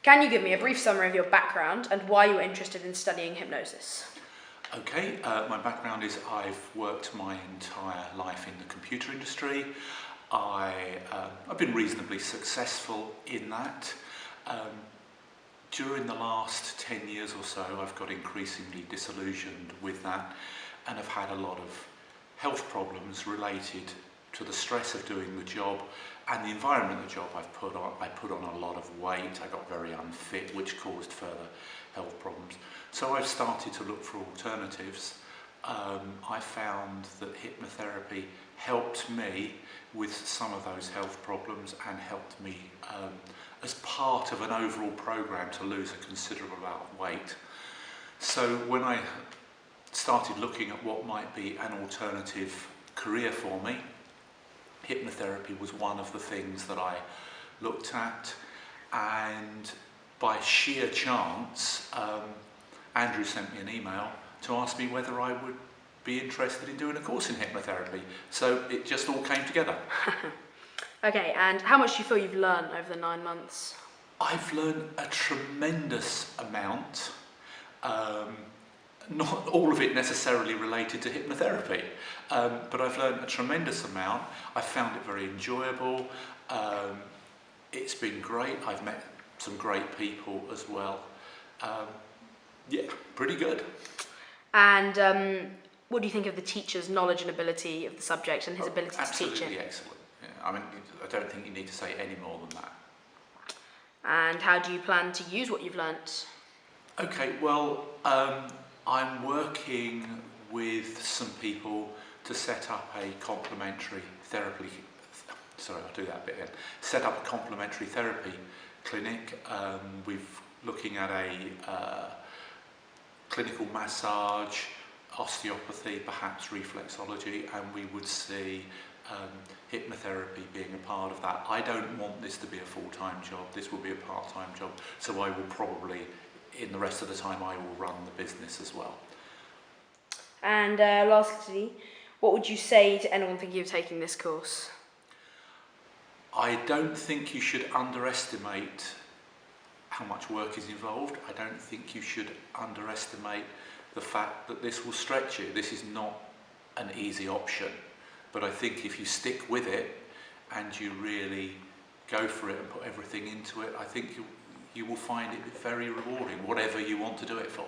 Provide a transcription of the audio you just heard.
Can you give me a brief summary of your background and why you were interested in studying hypnosis? Okay, my background is I've worked my entire life in the computer industry. I've been reasonably successful in that. During the last 10 years or so, I've got increasingly disillusioned with that, and I've had a lot of health problems related to the stress of doing the job and the environment of the job I've put on. I put on a lot of weight, I got very unfit, which caused further health problems. So I've started to look for alternatives. I found that hypnotherapy helped me with some of those health problems and helped me as part of an overall program to lose a considerable amount of weight. So when I started looking at what might be an alternative career for me, hypnotherapy was one of the things that I looked at, and by sheer chance, Andrew sent me an email to ask me whether I would be interested in doing a course in hypnotherapy. So it just all came together. Okay, and how much do you feel you've learned over the 9 months? I've learned a tremendous amount. Not all of it necessarily related to hypnotherapy, but I've learned a tremendous amount. I found it very enjoyable. It's been great. I've met some great people as well. Yeah, pretty good. And what do you think of the teacher's knowledge and ability of the subject and his ability to teach it? Absolutely excellent. Yeah, I mean, I don't think you need to say any more than that. And how do you plan to use what you've learnt? Okay, well, I'm working with some people to set up a complementary therapy. Sorry, I'll do that bit again. Set up a complementary therapy clinic. We're looking at a clinical massage, osteopathy, perhaps reflexology, and we would see hypnotherapy being a part of that. I don't want this to be a full-time job. This will be a part-time job, so I will probably, in the rest of the time, I will run the business as well. And lastly, what would you say to anyone thinking of taking this course? I don't think you should underestimate how much work is involved. I don't think you should underestimate the fact that this will stretch you. This is not an easy option, but I think if you stick with it and you really go for it and put everything into it, I think you will find it very rewarding, whatever you want to do it for.